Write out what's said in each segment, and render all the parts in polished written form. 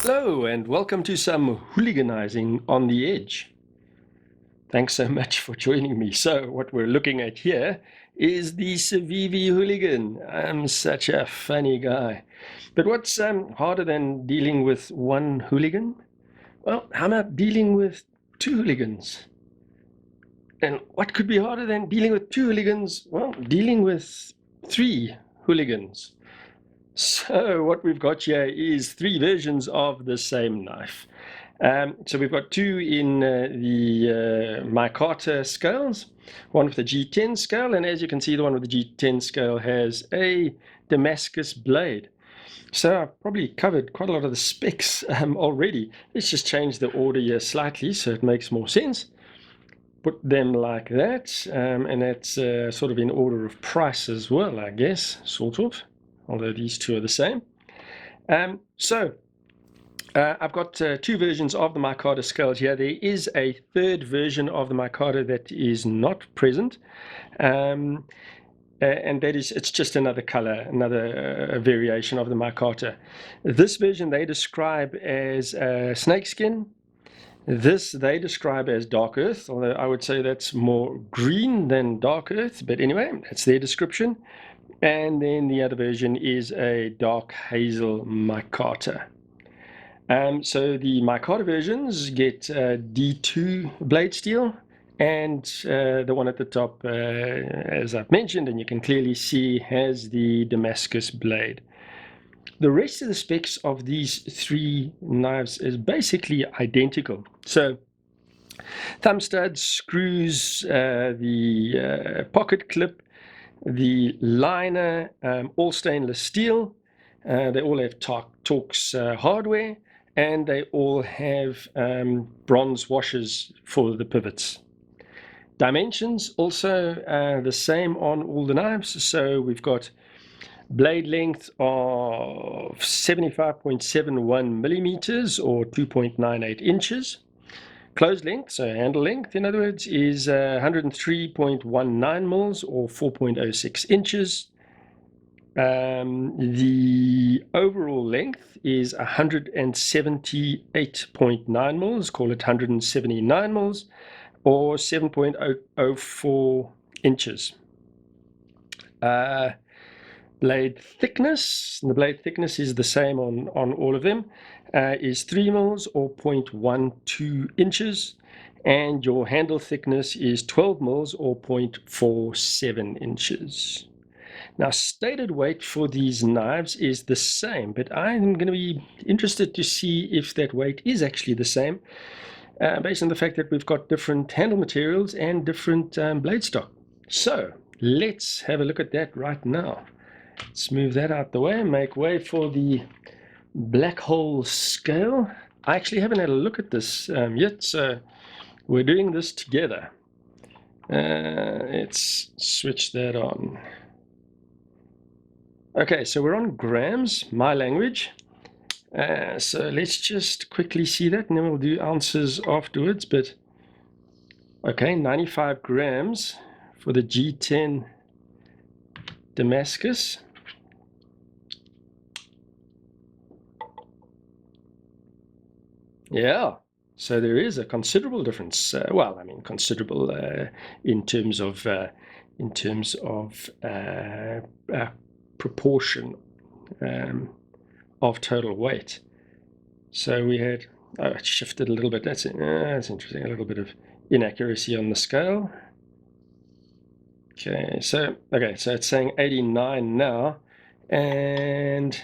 Hello and welcome to some hooliganizing on the edge. Thanks so much for joining me. So what we're looking at here is the CIVIVI Hooligan. I'm such a funny guy. But what's harder than dealing with one hooligan? Well, how about dealing with two hooligans? And what could be harder than dealing with two hooligans? Well, dealing with three hooligans. So what we've got here is three versions of the same knife. So we've got two in the micarta scales, one with the G10 scale, and as you can see, the one with the G10 scale has a Damascus blade. So I've probably covered quite a lot of the specs already. Let's just change the order here slightly so it makes more sense. Put them like that, and that's sort of in order of price as well, I guess, sort of, although these two are the same. I've got two versions of the micarta scales here. There is a third version of the micarta that is not present, and that is, it's just another color, another variation of the micarta. This version they describe as snakeskin. This they describe as dark earth, although I would say that's more green than dark earth, but anyway, that's their description. And then the other version is a dark hazel micarta. So the micarta versions get D2 blade steel, and the one at the top, as I've mentioned, and you can clearly see, has the Damascus blade. The rest of the specs of these three knives is basically identical. So thumb studs, screws, the pocket clip, the liner, all stainless steel. They all have Torx hardware, and they all have bronze washers for the pivots. Dimensions also the same on all the knives. So we've got blade length of 75.71 millimeters or 2.98 inches. Closed length, so handle length, in other words, is 103.19 mils or 4.06 inches. The overall length is 178.9 mils, call it 179 mils, or 7.004 inches. Blade thickness, and the blade thickness is the same on all of them, is 3 mils or 0.12 inches, and your handle thickness is 12 mils or 0.47 inches. Now, stated weight for these knives is the same, but I'm going to be interested to see if that weight is actually the same, based on the fact that we've got different handle materials and different blade stock. So let's have a look at that right now. Let's move that out the way and make way for the black hole scale. I actually haven't had a look at this yet, so we're doing this together. Let's switch that on. Okay, so we're on grams, my language. So let's just quickly see that, and then we'll do ounces afterwards. But okay, 95 grams for the G10 Damascus. Yeah, so there is a considerable difference. Well, I mean, considerable in terms of proportion of total weight. So we had, oh, it shifted a little bit. That's interesting. A little bit of inaccuracy on the scale. Okay, so it's saying 89 now, and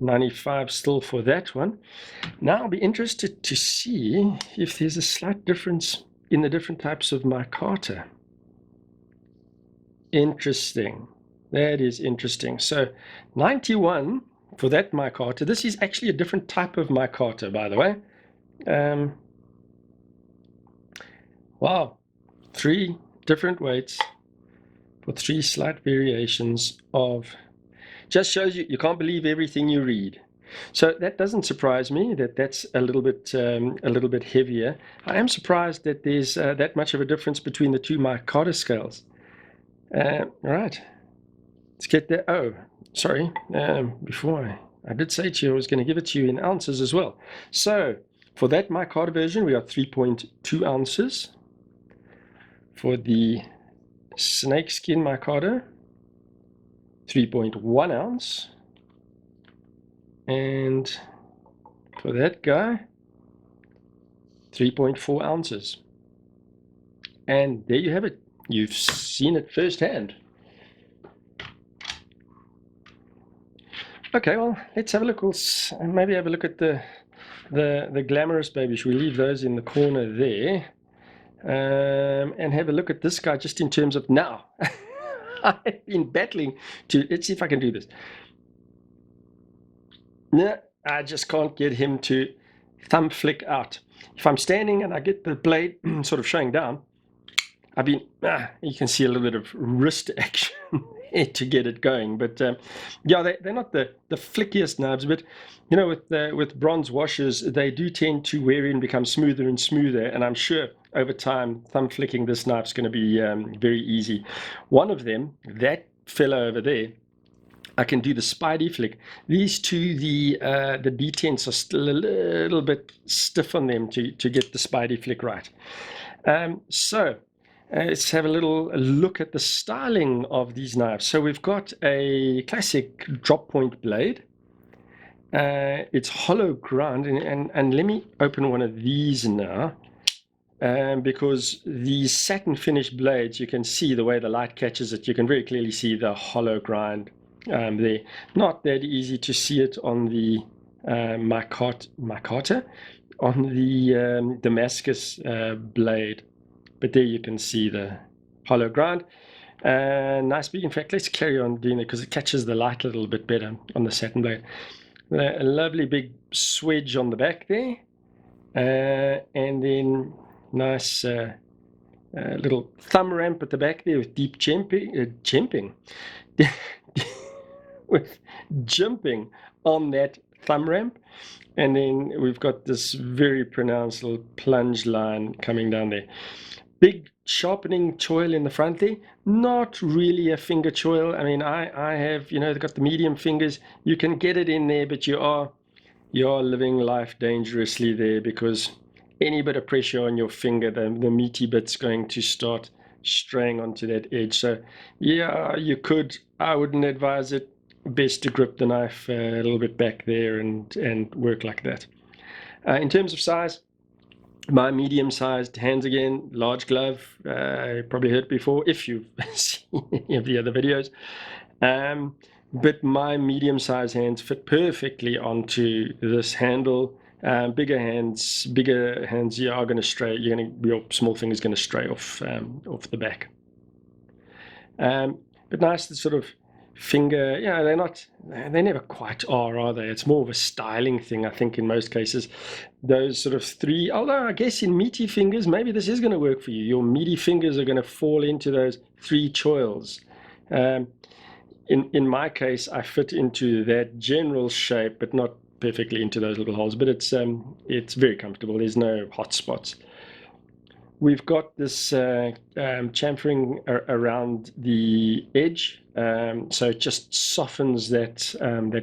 95 still for that one. Now I'll be interested to see if there's a slight difference in the different types of micarta. Interesting. That is interesting. So 91 for that micarta. This is actually a different type of micarta, by the way. Wow, 3 different weights for 3 slight variations of. Just shows you can't believe everything you read. So that doesn't surprise me that that's a little bit heavier. I am surprised that there's that much of a difference between the two micarta scales. All right, let's get there. Oh, sorry. Before I did say to you I was going to give it to you in ounces as well. So for that micarta version, we got 3.2 ounces. For the snakeskin micarta, 3.1 ounce. And for that guy, 3.4 ounces. And there you have it. You've seen it firsthand. Okay, well, let's have a look. We'll maybe have a look at the glamorous babies. We'll leave those in the corner there. And have a look at this guy just in terms of now. I've been battling to, let's see if I can do this. No, I just can't get him to thumb flick out. If I'm standing and I get the blade sort of showing down, I've been, you can see a little bit of wrist action to get it going. But yeah, they're not the flickiest knives, but you know, with bronze washers, they do tend to wear in, become smoother and smoother. And I'm sure over time, thumb flicking this knife is going to be very easy. One of them, that fellow over there, I can do the Spidey flick. These two, the detents are still a little bit stiff on them to get the Spidey flick right. So let's have a little look at the styling of these knives. So we've got a classic drop point blade. It's hollow ground, and let me open one of these now. Because these satin finish blades, you can see the way the light catches it, you can very clearly see the hollow grind there. Not that easy to see it on the micarta, on the Damascus blade, but there you can see the hollow grind. Nice big. In fact, let's carry on doing it because it catches the light a little bit better on the satin blade. A lovely big swedge on the back there, and then nice little thumb ramp at the back there with deep jimping with jimping on that thumb ramp. And then we've got this very pronounced little plunge line coming down there. Big sharpening choil in the front there. Not really a finger choil. I mean, I have, you know, they've got the medium fingers. You can get it in there, but you are living life dangerously there, because any bit of pressure on your finger, the meaty bit's going to start straying onto that edge. So yeah, you could, I wouldn't advise it. Best to grip the knife a little bit back there and work like that. In terms of size, my medium-sized hands again, large glove. You probably heard it before if you've seen any of the other videos. But my medium-sized hands fit perfectly onto this handle. Bigger hands, you are going to stray. Your small finger is going to stray off the back. But nice, the sort of finger, yeah, they never quite are they? It's more of a styling thing, I think, in most cases. Those sort of three, although I guess in meaty fingers, maybe this is going to work for you. Your meaty fingers are going to fall into those three choils. In my case, I fit into that general shape, but not perfectly into those little holes. But it's very comfortable. There's no hot spots. We've got this chamfering around the edge, so it just softens that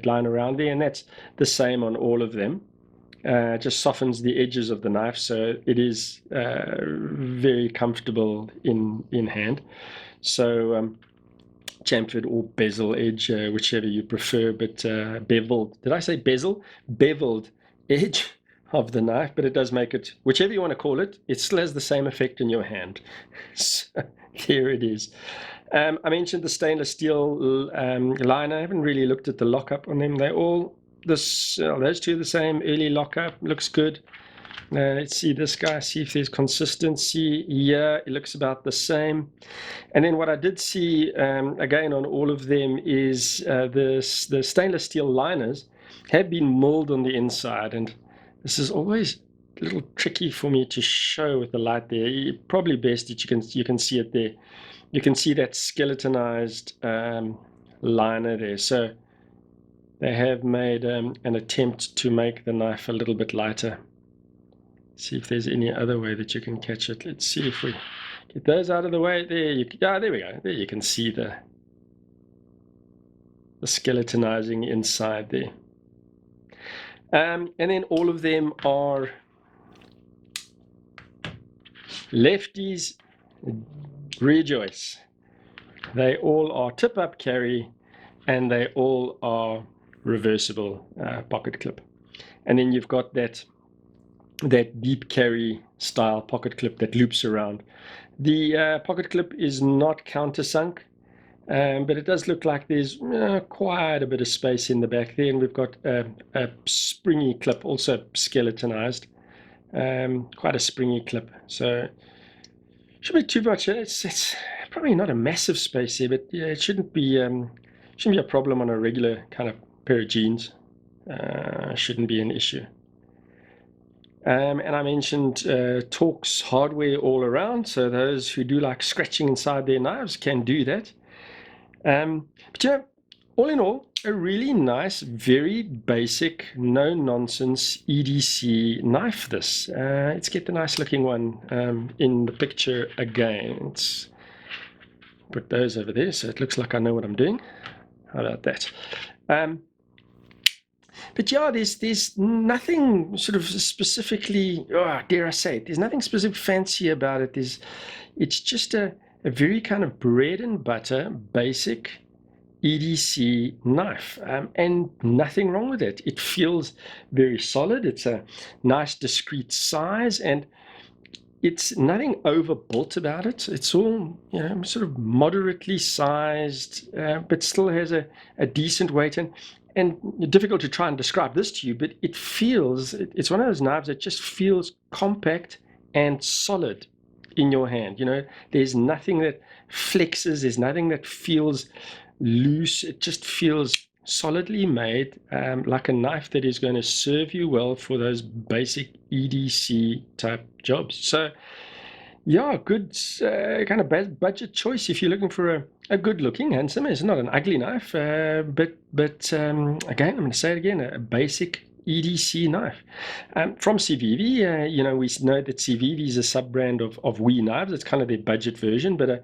line around there, and that's the same on all of them. Just softens the edges of the knife, so it is very comfortable in hand. So chamfered or bezel edge, whichever you prefer, but beveled. Did I say bezel? Beveled edge of the knife, but it does make it, whichever you want to call it, it still has the same effect in your hand. So here it is. I mentioned the stainless steel liner. I haven't really looked at the lockup on them. They're all those two are the same. Early lockup, looks good. Let's see this guy, see if there's consistency. Yeah, it looks about the same. And then what I did see again on all of them is the stainless steel liners have been milled on the inside, and this is always a little tricky for me to show with the light there. Probably best that you can see it there. You can see that skeletonized liner there. So they have made an attempt to make the knife a little bit lighter. See if there's any other way that you can catch it. Let's see if we get those out of the way. There, there we go. There you can see the skeletonizing inside there. And then all of them are lefties, rejoice. They all are tip-up carry, and they all are reversible pocket clip. And then you've got that deep carry style pocket clip that loops around. The pocket clip is not countersunk, but it does look like there's quite a bit of space in the back there. And we've got a springy clip, also skeletonized, quite a springy clip. So shouldn't be too much. It's probably not a massive space here, but yeah, it shouldn't be a problem on a regular kind of pair of jeans. Shouldn't be an issue. And I mentioned Torx hardware all around, so those who do like scratching inside their knives can do that. But yeah, all in all, a really nice, very basic, no-nonsense EDC knife this. Let's get the nice looking one in the picture again. Let's put those over there so it looks like I know what I'm doing. How about that? But yeah, there's nothing sort of specifically, dare I say it, there's nothing specific fancy about it. It's just a very kind of bread and butter, basic EDC knife, and nothing wrong with it. It feels very solid. It's a nice discrete size, and it's nothing overbuilt about it. It's all, sort of moderately sized, but still has a decent weight. And difficult to try and describe this to you, but it's one of those knives that just feels compact and solid in your hand. There's nothing that flexes, there's nothing that feels loose. It just feels solidly made, like a knife that is going to serve you well for those basic EDC type jobs. So yeah, good kind of budget choice if you're looking for a good looking, handsome, it's not an ugly knife, but again, I'm going to say it again, a basic EDC knife. From CIVIVI, we know that CIVIVI is a sub-brand of WE Knives. It's kind of their budget version, but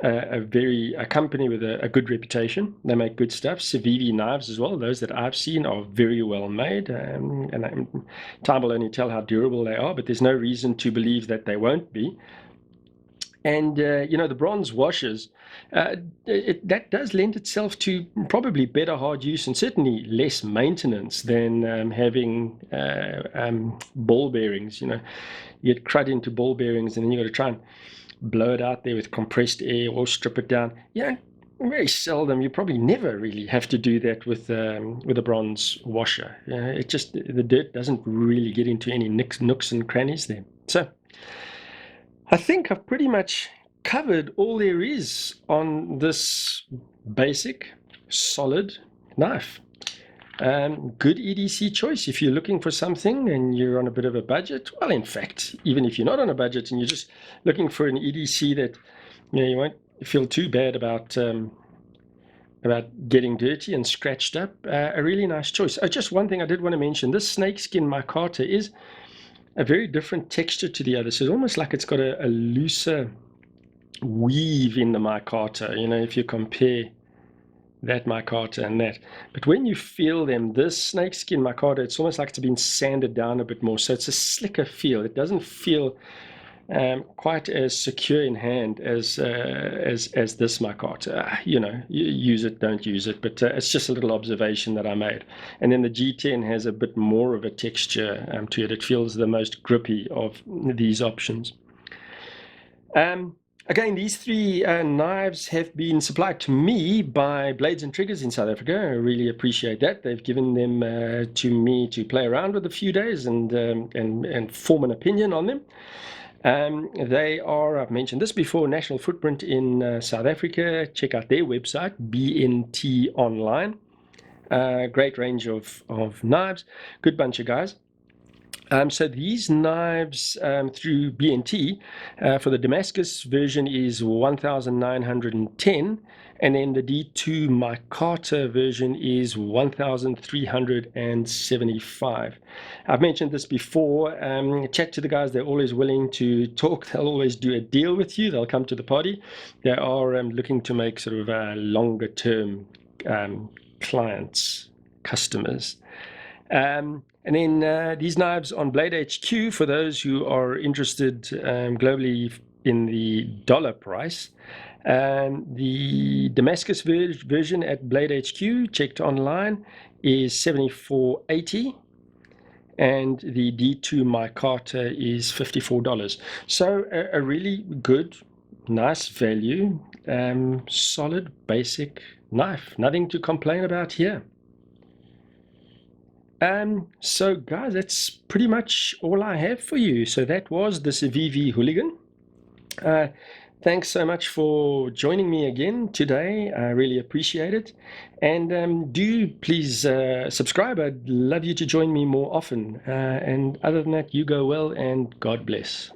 a company with a good reputation. They make good stuff. CIVIVI knives as well, those that I've seen are very well made, and time will only tell how durable they are, but there's no reason to believe that they won't be. And the bronze washers, that does lend itself to probably better hard use and certainly less maintenance than having ball bearings. You get crud into ball bearings, and then you've got to try and blow it out there with compressed air or strip it down. Very seldom, you probably never really have to do that with a bronze washer. The dirt doesn't really get into any nooks and crannies there. So I think I've pretty much covered all there is on this basic, solid knife. Good EDC choice if you're looking for something and you're on a bit of a budget. Well, in fact, even if you're not on a budget and you're just looking for an EDC that you won't feel too bad about getting dirty and scratched up, a really nice choice. Just one thing I did want to mention: this snakeskin micarta is a very different texture to the other. So it's almost like it's got a looser weave in the micarta, if you compare that micarta and that. But when you feel them, this snakeskin micarta, it's almost like it's been sanded down a bit more. So it's a slicker feel. It doesn't feel quite as secure in hand as this micarta. You use it, don't use it, but it's just a little observation that I made. And then the G10 has a bit more of a texture to it. It feels the most grippy of these options. Again, these three knives have been supplied to me by Blades and Triggers in South Africa. I really appreciate that. They've given them to me to play around with a few days and form an opinion on them. They are, I've mentioned this before, national footprint in South Africa. Check out their website, BNT Online. Great range of knives. Good bunch of guys. So these knives through BNT for the Damascus version is 1,910, and then the D2 micarta version is 1,375. I've mentioned this before. Chat to the guys; they're always willing to talk. They'll always do a deal with you. They'll come to the party. They are looking to make sort of longer term clients, customers. And then these knives on Blade HQ, for those who are interested globally in the dollar price. The Damascus version at Blade HQ, checked online, is $74.80. And the D2 micarta is $54. So a really good, nice value, solid, basic knife. Nothing to complain about here. So guys, that's pretty much all I have for you. So that was the CIVIVI Hooligan. Thanks so much for joining me again today. I really appreciate it. And do please subscribe. I'd love you to join me more often. And other than that, you go well and God bless.